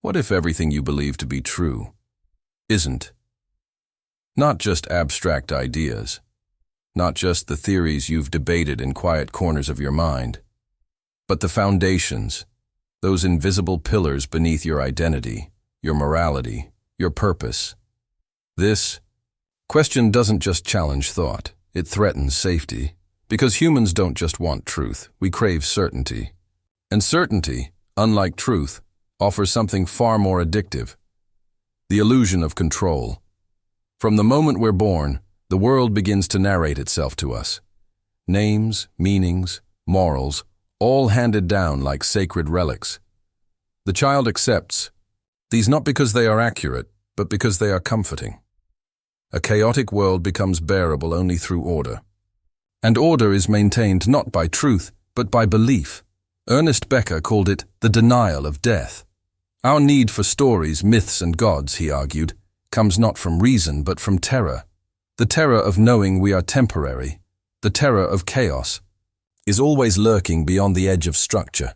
What if everything you believe to be true isn't? Not just abstract ideas, not just the theories you've debated in quiet corners of your mind, but the foundations, those invisible pillars beneath your identity, your morality, your purpose. This question doesn't just challenge thought, it threatens safety. Because humans don't just want truth, we crave certainty. And certainty, unlike truth, offers something far more addictive: the illusion of control. From the moment we're born, the world begins to narrate itself to us. Names, meanings, morals, all handed down like sacred relics. The child accepts these not because they are accurate, but because they are comforting. A chaotic world becomes bearable only through order. And order is maintained not by truth, but by belief. Ernest Becker called it the denial of death. Our need for stories, myths, and gods, he argued, comes not from reason but from terror. The terror of knowing we are temporary, the terror of chaos, is always lurking beyond the edge of structure.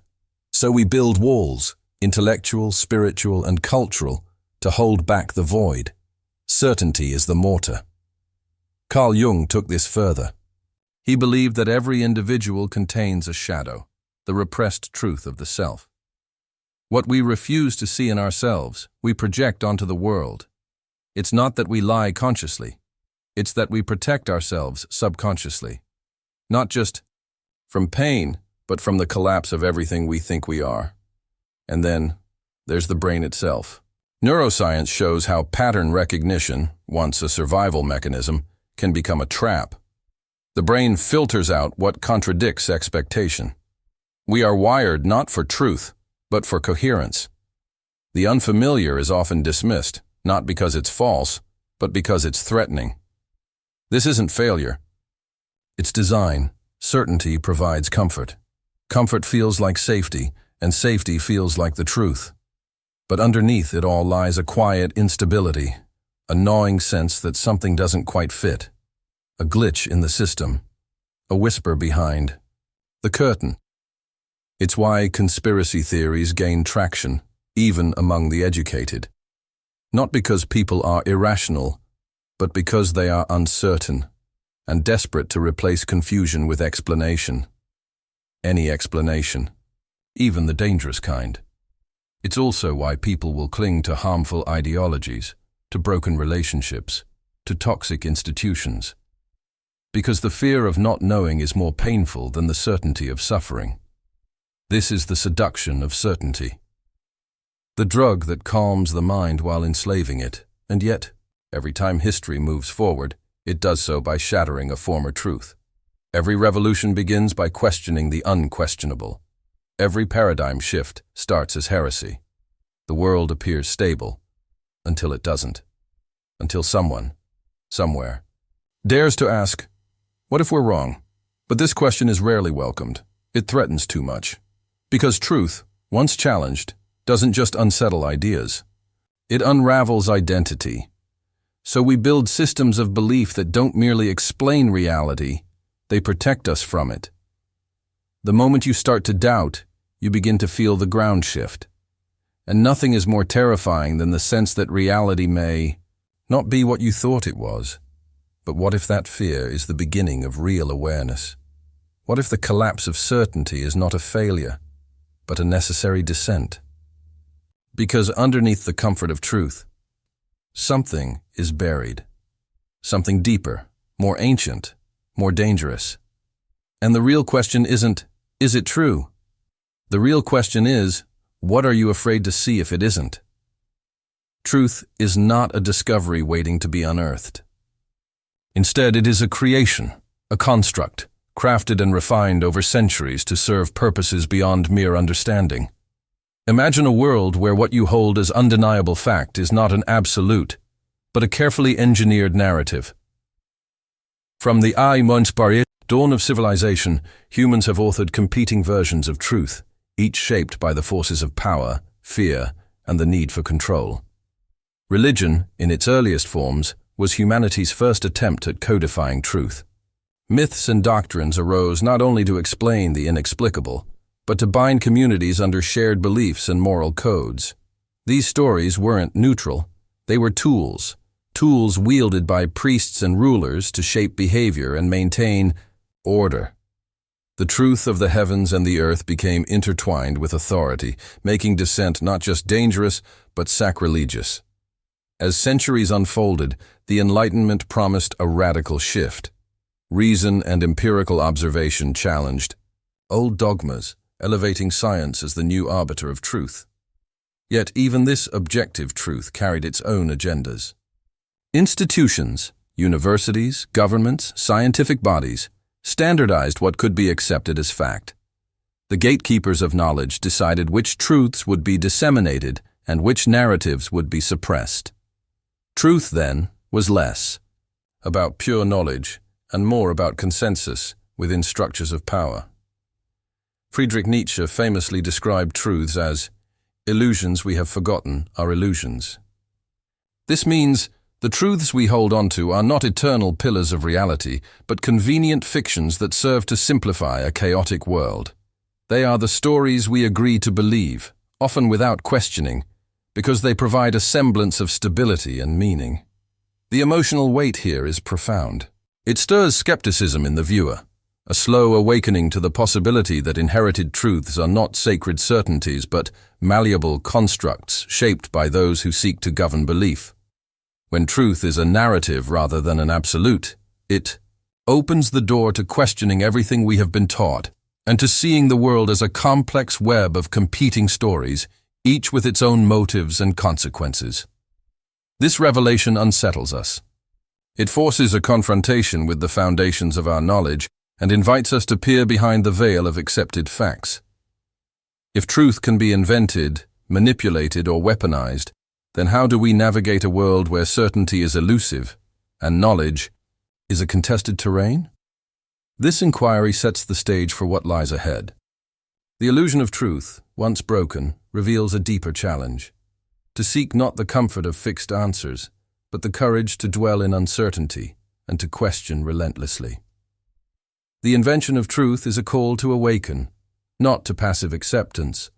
So we build walls, intellectual, spiritual, and cultural, to hold back the void. Certainty is the mortar. Carl Jung took this further. He believed that every individual contains a shadow, the repressed truth of the self. What we refuse to see in ourselves, we project onto the world. It's not that we lie consciously. It's that we protect ourselves subconsciously. Not just from pain, but from the collapse of everything we think we are. And then, there's the brain itself. Neuroscience shows how pattern recognition, once a survival mechanism, can become a trap. The brain filters out what contradicts expectation. We are wired not for truth, but for coherence. The unfamiliar is often dismissed, not because it's false, but because it's threatening. This isn't failure. It's design. Certainty provides comfort. Comfort feels like safety, and safety feels like the truth. But underneath it all lies a quiet instability, a gnawing sense that something doesn't quite fit. A glitch in the system, a whisper behind the curtain. It's why conspiracy theories gain traction, even among the educated. Not because people are irrational, but because they are uncertain and desperate to replace confusion with explanation. Any explanation, even the dangerous kind. It's also why people will cling to harmful ideologies, to broken relationships, to toxic institutions. Because the fear of not knowing is more painful than the certainty of suffering. This is the seduction of certainty. The drug that calms the mind while enslaving it, and yet, every time history moves forward, it does so by shattering a former truth. Every revolution begins by questioning the unquestionable. Every paradigm shift starts as heresy. The world appears stable, until it doesn't. Until someone, somewhere, dares to ask, what if we're wrong? But this question is rarely welcomed. It threatens too much. Because truth, once challenged, doesn't just unsettle ideas. It unravels identity. So we build systems of belief that don't merely explain reality, they protect us from it. The moment you start to doubt, you begin to feel the ground shift. And nothing is more terrifying than the sense that reality may not be what you thought it was. But what if that fear is the beginning of real awareness? What if the collapse of certainty is not a failure, but a necessary descent? Because underneath the comfort of truth, something is buried. Something deeper, more ancient, more dangerous. And the real question isn't, is it true? The real question is, what are you afraid to see if it isn't? Truth is not a discovery waiting to be unearthed. Instead, it is a creation, a construct, crafted and refined over centuries to serve purposes beyond mere understanding. Imagine a world where what you hold as undeniable fact is not an absolute, but a carefully engineered narrative. From the dawn of civilization, humans have authored competing versions of truth, each shaped by the forces of power, fear, and the need for control. Religion, in its earliest forms, was humanity's first attempt at codifying truth. Myths and doctrines arose not only to explain the inexplicable, but to bind communities under shared beliefs and moral codes. These stories weren't neutral. They were tools wielded by priests and rulers to shape behavior and maintain order. The truth of the heavens and the earth became intertwined with authority, making dissent not just dangerous, but sacrilegious. As centuries unfolded, the Enlightenment promised a radical shift. Reason and empirical observation challenged old dogmas, elevating science as the new arbiter of truth. Yet even this objective truth carried its own agendas. Institutions, universities, governments, scientific bodies, standardized what could be accepted as fact. The gatekeepers of knowledge decided which truths would be disseminated and which narratives would be suppressed. Truth, then, was less about pure knowledge and more about consensus within structures of power. Friedrich Nietzsche famously described truths as illusions we have forgotten are illusions. This means the truths we hold onto are not eternal pillars of reality, but convenient fictions that serve to simplify a chaotic world. They are the stories we agree to believe, often without questioning, because they provide a semblance of stability and meaning. The emotional weight here is profound. It stirs skepticism in the viewer, a slow awakening to the possibility that inherited truths are not sacred certainties but malleable constructs shaped by those who seek to govern belief. When truth is a narrative rather than an absolute, it opens the door to questioning everything we have been taught and to seeing the world as a complex web of competing stories, each with its own motives and consequences. This revelation unsettles us. It forces a confrontation with the foundations of our knowledge and invites us to peer behind the veil of accepted facts. If truth can be invented, manipulated, or weaponized, then how do we navigate a world where certainty is elusive and knowledge is a contested terrain? This inquiry sets the stage for what lies ahead. The illusion of truth, once broken, reveals a deeper challenge: to seek not the comfort of fixed answers, but the courage to dwell in uncertainty and to question relentlessly. The invention of truth is a call to awaken, not to passive acceptance,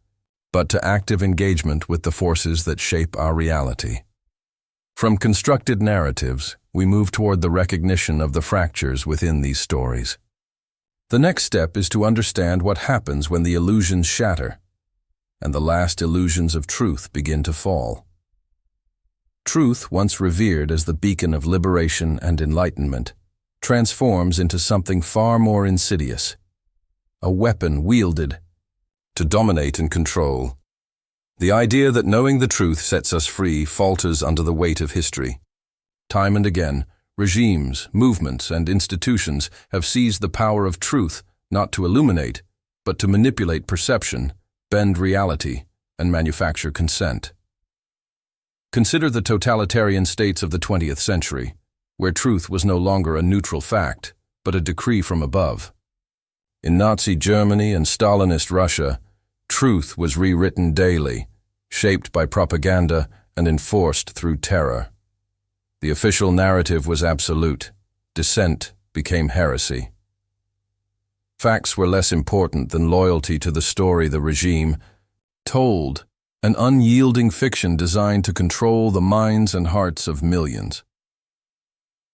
but to active engagement with the forces that shape our reality. From constructed narratives, we move toward the recognition of the fractures within these stories. The next step is to understand what happens when the illusions shatter and the last illusions of truth begin to fall. Truth, once revered as the beacon of liberation and enlightenment, transforms into something far more insidious, a weapon wielded to dominate and control. The idea that knowing the truth sets us free falters under the weight of history. Time and again, regimes, movements, and institutions have seized the power of truth not to illuminate, but to manipulate perception, bend reality, and manufacture consent. Consider the totalitarian states of the 20th century, where truth was no longer a neutral fact, but a decree from above. In Nazi Germany and Stalinist Russia, truth was rewritten daily, shaped by propaganda and enforced through terror. The official narrative was absolute. Dissent became heresy. Facts were less important than loyalty to the story the regime told, an unyielding fiction designed to control the minds and hearts of millions.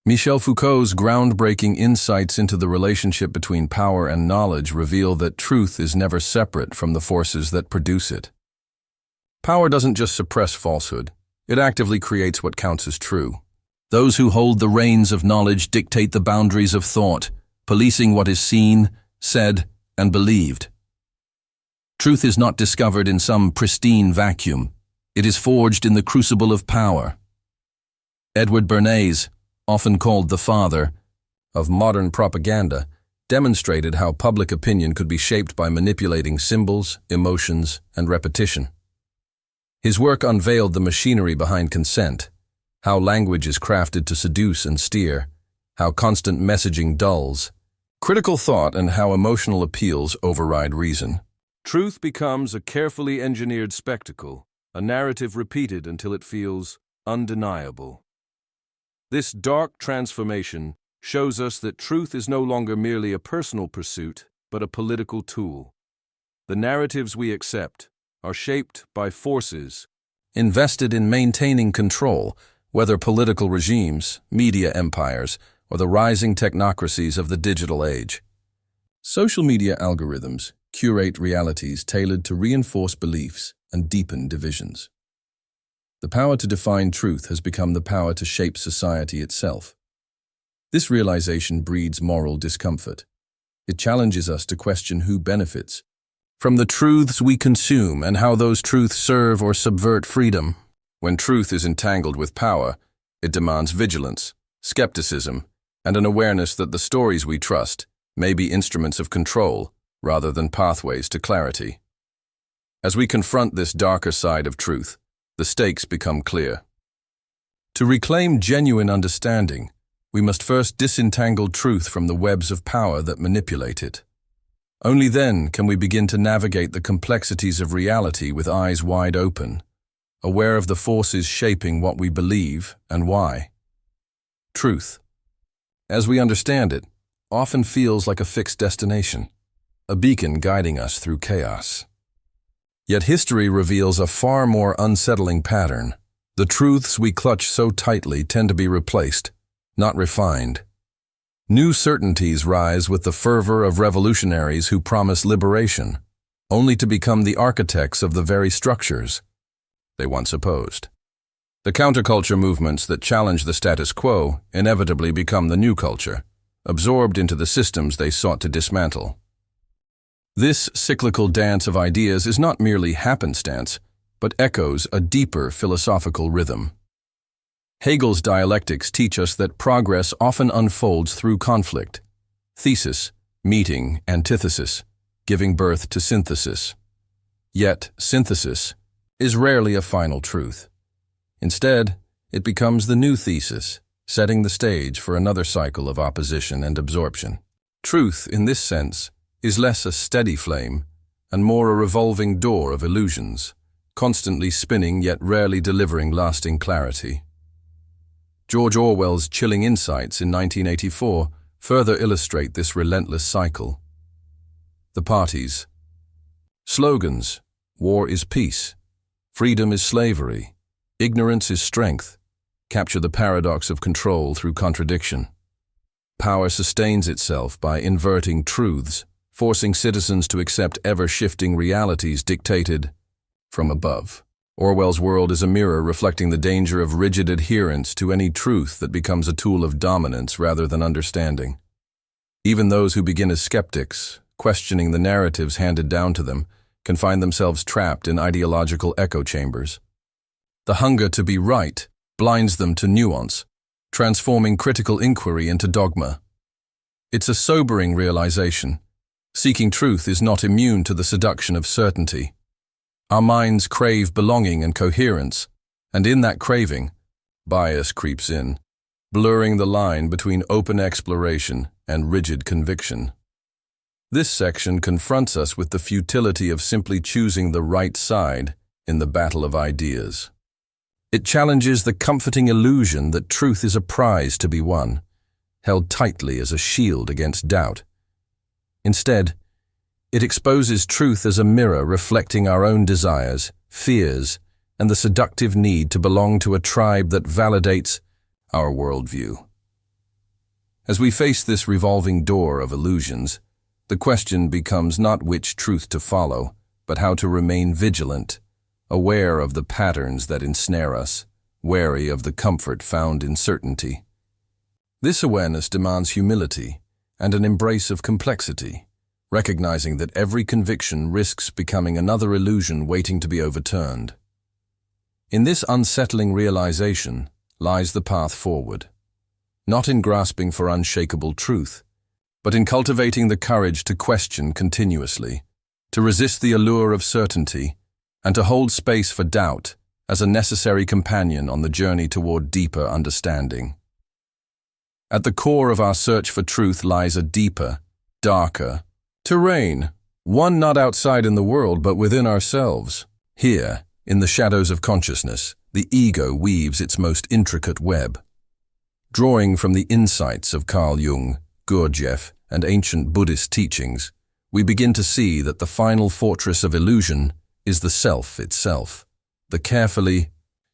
Michel Foucault's groundbreaking insights into the relationship between power and knowledge reveal that truth is never separate from the forces that produce it. Power doesn't just suppress falsehood, it actively creates what counts as true. Those who hold the reins of knowledge dictate the boundaries of thought, policing what is seen, said, and believed. Truth is not discovered in some pristine vacuum. It is forged in the crucible of power. Edward Bernays, often called the father of modern propaganda, demonstrated how public opinion could be shaped by manipulating symbols, emotions, and repetition. His work unveiled the machinery behind consent, how language is crafted to seduce and steer, how constant messaging dulls critical thought, and how emotional appeals override reason. Truth becomes a carefully engineered spectacle, a narrative repeated until it feels undeniable. This dark transformation shows us that truth is no longer merely a personal pursuit, but a political tool. The narratives we accept are shaped by forces invested in maintaining control, whether political regimes, media empires, or the rising technocracies of the digital age. Social media algorithms curate realities tailored to reinforce beliefs and deepen divisions. The power to define truth has become the power to shape society itself. This realization breeds moral discomfort. It challenges us to question who benefits from the truths we consume and how those truths serve or subvert freedom. When truth is entangled with power, it demands vigilance, skepticism, and an awareness that the stories we trust may be instruments of control rather than pathways to clarity. As we confront this darker side of truth, the stakes become clear. To reclaim genuine understanding, we must first disentangle truth from the webs of power that manipulate it. Only then can we begin to navigate the complexities of reality with eyes wide open, aware of the forces shaping what we believe and why. Truth, as we understand it, often feels like a fixed destination, a beacon guiding us through chaos. Yet history reveals a far more unsettling pattern. The truths we clutch so tightly tend to be replaced, not refined. New certainties rise with the fervor of revolutionaries who promise liberation, only to become the architects of the very structures they once opposed. The counterculture movements that challenge the status quo inevitably become the new culture, absorbed into the systems they sought to dismantle. This cyclical dance of ideas is not merely happenstance, but echoes a deeper philosophical rhythm. Hegel's dialectics teach us that progress often unfolds through conflict, thesis, meeting, antithesis, giving birth to synthesis. Yet, synthesis is rarely a final truth. Instead, it becomes the new thesis, setting the stage for another cycle of opposition and absorption. Truth, in this sense, is less a steady flame and more a revolving door of illusions, constantly spinning yet rarely delivering lasting clarity. George Orwell's chilling insights in 1984 further illustrate this relentless cycle. The parties. Slogans: war is peace, freedom is slavery, ignorance is strength, capture the paradox of control through contradiction. Power sustains itself by inverting truths, forcing citizens to accept ever-shifting realities dictated from above. Orwell's world is a mirror reflecting the danger of rigid adherence to any truth that becomes a tool of dominance rather than understanding. Even those who begin as skeptics, questioning the narratives handed down to them, can find themselves trapped in ideological echo chambers. The hunger to be right blinds them to nuance, transforming critical inquiry into dogma. It's a sobering realization. Seeking truth is not immune to the seduction of certainty. Our minds crave belonging and coherence, and in that craving, bias creeps in, blurring the line between open exploration and rigid conviction. This section confronts us with the futility of simply choosing the right side in the battle of ideas. It challenges the comforting illusion that truth is a prize to be won, held tightly as a shield against doubt. Instead, it exposes truth as a mirror reflecting our own desires, fears, and the seductive need to belong to a tribe that validates our worldview. As we face this revolving door of illusions, the question becomes not which truth to follow, but how to remain vigilant, aware of the patterns that ensnare us, wary of the comfort found in certainty. This awareness demands humility and an embrace of complexity, recognizing that every conviction risks becoming another illusion waiting to be overturned. In this unsettling realization lies the path forward, not in grasping for unshakable truth, but in cultivating the courage to question continuously, to resist the allure of certainty, and to hold space for doubt as a necessary companion on the journey toward deeper understanding. At the core of our search for truth lies a deeper, darker terrain, one not outside in the world but within ourselves. Here, in the shadows of consciousness, the ego weaves its most intricate web. Drawing from the insights of Carl Jung, Gurdjieff, and ancient Buddhist teachings, we begin to see that the final fortress of illusion is the self itself. the carefully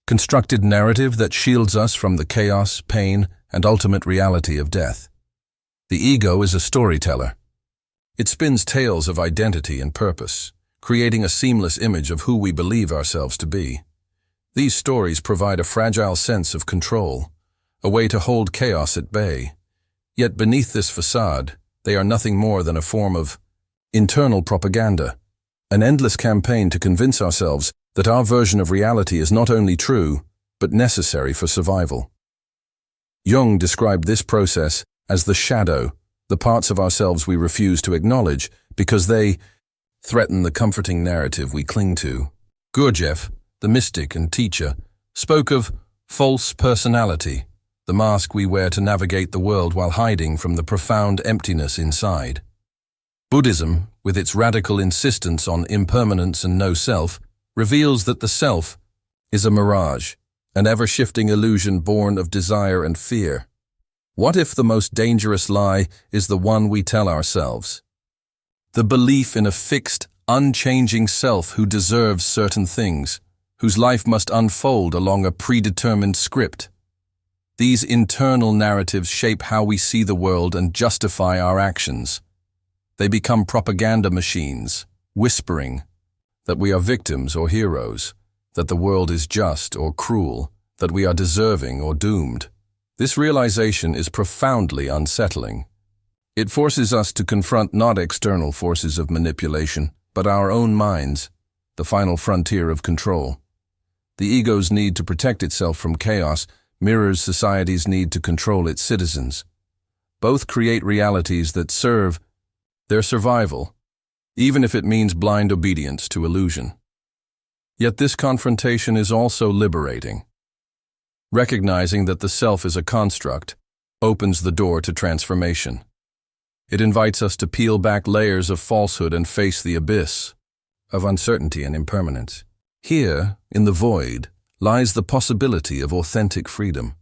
constructed narrative that shields us from the chaos, pain, and ultimate reality of death. The ego is a storyteller. It spins tales of identity and purpose, creating a seamless image of who we believe ourselves to be. These stories provide a fragile sense of control, a way to hold chaos at bay. Yet beneath this facade, they are nothing more than a form of internal propaganda, an endless campaign to convince ourselves that our version of reality is not only true, but necessary for survival. Jung described this process as the shadow, the parts of ourselves we refuse to acknowledge because they threaten the comforting narrative we cling to. Gurdjieff, the mystic and teacher, spoke of false personality, the mask we wear to navigate the world while hiding from the profound emptiness inside. Buddhism, with its radical insistence on impermanence and no self, reveals that the self is a mirage, an ever-shifting illusion born of desire and fear. What if the most dangerous lie is the one we tell ourselves? The belief in a fixed, unchanging self who deserves certain things, whose life must unfold along a predetermined script. These internal narratives shape how we see the world and justify our actions. They become propaganda machines, whispering that we are victims or heroes, that the world is just or cruel, that we are deserving or doomed. This realization is profoundly unsettling. It forces us to confront not external forces of manipulation, but our own minds, the final frontier of control. The ego's need to protect itself from chaos mirrors society's need to control its citizens. Both create realities that serve their survival, even if it means blind obedience to illusion. Yet this confrontation is also liberating. Recognizing that the self is a construct opens the door to transformation. It invites us to peel back layers of falsehood and face the abyss of uncertainty and impermanence. Here, in the void, lies the possibility of authentic freedom.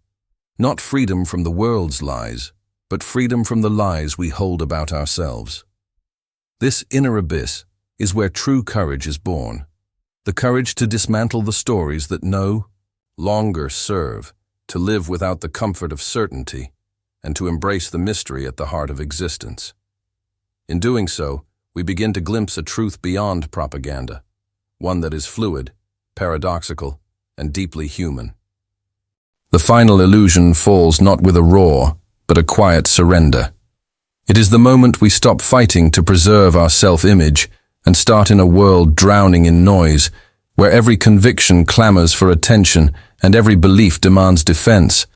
Not freedom from the world's lies, but freedom from the lies we hold about ourselves. This inner abyss is where true courage is born. The courage to dismantle the stories that no longer serve, to live without the comfort of certainty, and to embrace the mystery at the heart of existence. In doing so, we begin to glimpse a truth beyond propaganda, one that is fluid, paradoxical, and deeply human. The final illusion falls not with a roar, but a quiet surrender. It is the moment we stop fighting to preserve our self-image and start in a world drowning in noise, where every conviction clamors for attention and every belief demands defense.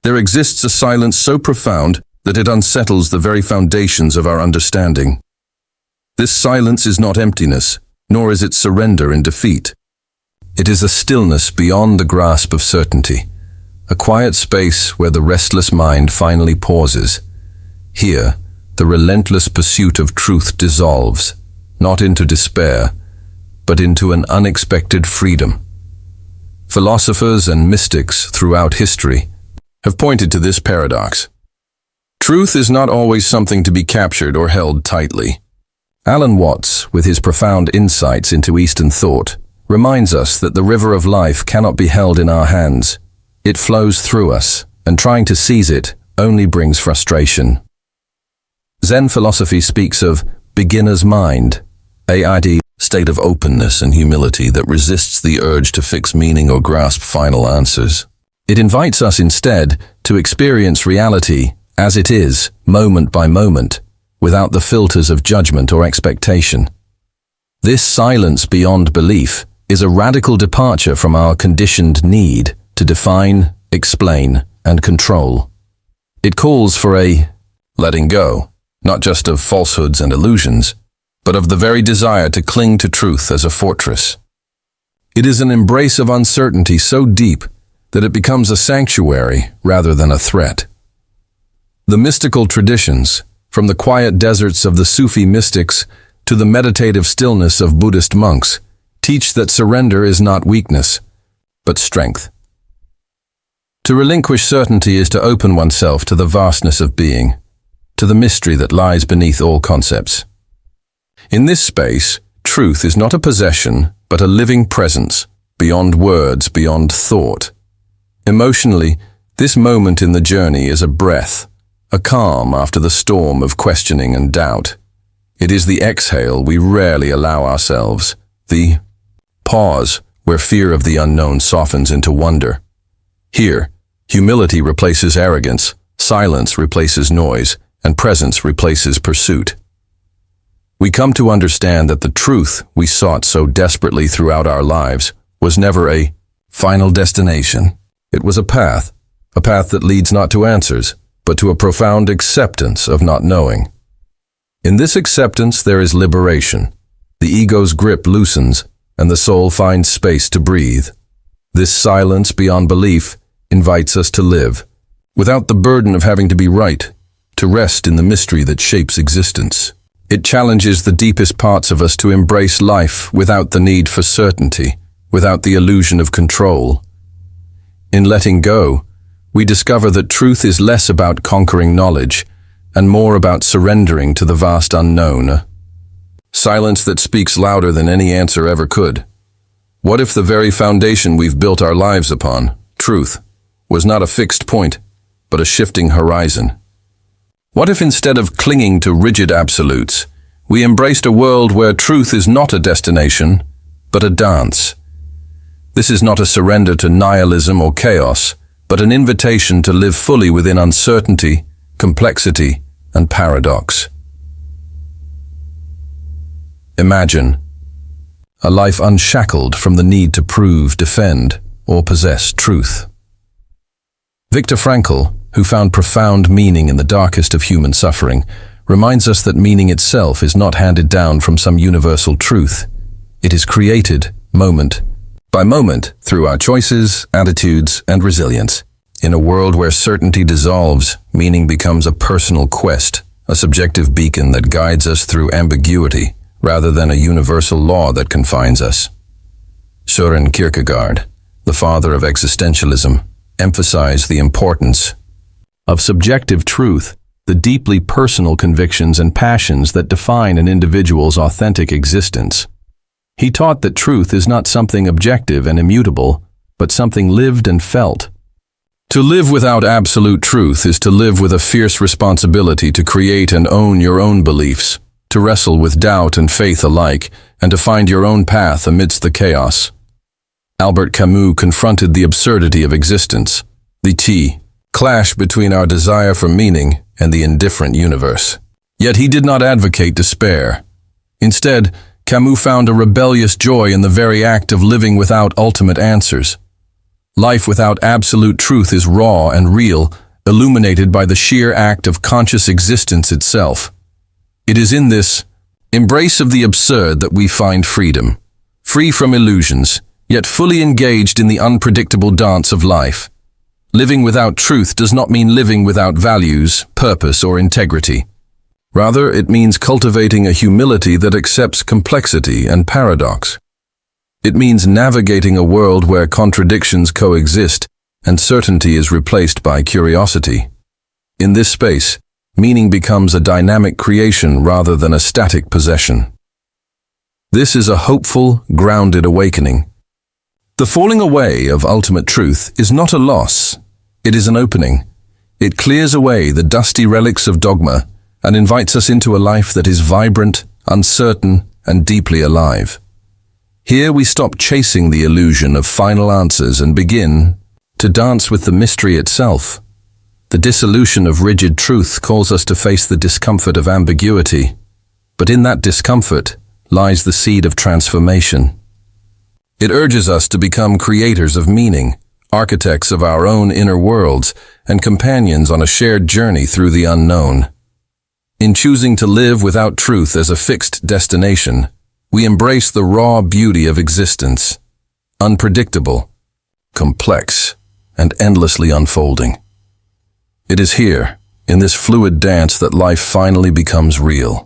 There exists a silence so profound that it unsettles the very foundations of our understanding. This silence is not emptiness, nor is it surrender in defeat. It is a stillness beyond the grasp of certainty, a quiet space where the restless mind finally pauses. Here, the relentless pursuit of truth dissolves, not into despair, but into an unexpected freedom. Philosophers and mystics throughout history have pointed to this paradox. Truth is not always something to be captured or held tightly. Alan Watts, with his profound insights into Eastern thought, reminds us that the river of life cannot be held in our hands. It flows through us, and trying to seize it only brings frustration. Zen philosophy speaks of beginner's mind, a state of openness and humility that resists the urge to fix meaning or grasp final answers. It invites us instead to experience reality as it is, moment by moment, without the filters of judgment or expectation. This silence beyond belief is a radical departure from our conditioned need to define, explain, and control. It calls for a letting go, not just of falsehoods and illusions, but of the very desire to cling to truth as a fortress. It is an embrace of uncertainty so deep that it becomes a sanctuary rather than a threat. The mystical traditions, from the quiet deserts of the Sufi mystics to the meditative stillness of Buddhist monks, teach that surrender is not weakness, but strength. To relinquish certainty is to open oneself to the vastness of being, to the mystery that lies beneath all concepts. In this space, truth is not a possession, but a living presence, beyond words, beyond thought. Emotionally, this moment in the journey is a breath, a calm after the storm of questioning and doubt. It is the exhale we rarely allow ourselves, the pause where fear of the unknown softens into wonder. Here, humility replaces arrogance, silence replaces noise, and presence replaces pursuit. We come to understand that the truth we sought so desperately throughout our lives was never a final destination. It was a path that leads not to answers, but to a profound acceptance of not knowing. In this acceptance there is liberation. The ego's grip loosens, and the soul finds space to breathe. This silence beyond belief invites us to live, without the burden of having to be right, to rest in the mystery that shapes existence. It challenges the deepest parts of us to embrace life without the need for certainty, without the illusion of control. In letting go, we discover that truth is less about conquering knowledge and more about surrendering to the vast unknown. Silence that speaks louder than any answer ever could. What if the very foundation we've built our lives upon, truth, was not a fixed point, but a shifting horizon? What if instead of clinging to rigid absolutes, we embraced a world where truth is not a destination, but a dance? This is not a surrender to nihilism or chaos, but an invitation to live fully within uncertainty, complexity, and paradox. Imagine a life unshackled from the need to prove, defend, or possess truth. Viktor Frankl, who found profound meaning in the darkest of human suffering, reminds us that meaning itself is not handed down from some universal truth. It is created, moment by moment, through our choices, attitudes, and resilience. In a world where certainty dissolves, meaning becomes a personal quest, a subjective beacon that guides us through ambiguity, rather than a universal law that confines us. Søren Kierkegaard, the father of existentialism, emphasized the importance of subjective truth, the deeply personal convictions and passions that define an individual's authentic existence. He taught that truth is not something objective and immutable, but something lived and felt. To live without absolute truth is to live with a fierce responsibility to create and own your own beliefs, to wrestle with doubt and faith alike, and to find your own path amidst the chaos. Albert Camus confronted the absurdity of existence, the clash between our desire for meaning and the indifferent universe. Yet he did not advocate despair. Instead, Camus found a rebellious joy in the very act of living without ultimate answers. Life without absolute truth is raw and real, illuminated by the sheer act of conscious existence itself. It is in this embrace of the absurd that we find freedom, free from illusions, yet fully engaged in the unpredictable dance of life. Living without truth does not mean living without values, purpose, or integrity. Rather, it means cultivating a humility that accepts complexity and paradox. It means navigating a world where contradictions coexist and certainty is replaced by curiosity. In this space, meaning becomes a dynamic creation rather than a static possession. This is a hopeful, grounded awakening. The falling away of ultimate truth is not a loss, it is an opening. It clears away the dusty relics of dogma and invites us into a life that is vibrant, uncertain, and deeply alive. Here we stop chasing the illusion of final answers and begin to dance with the mystery itself. The dissolution of rigid truth calls us to face the discomfort of ambiguity, but in that discomfort lies the seed of transformation. It urges us to become creators of meaning, architects of our own inner worlds, and companions on a shared journey through the unknown. In choosing to live without truth as a fixed destination, we embrace the raw beauty of existence, unpredictable, complex, and endlessly unfolding. It is here, in this fluid dance, that life finally becomes real.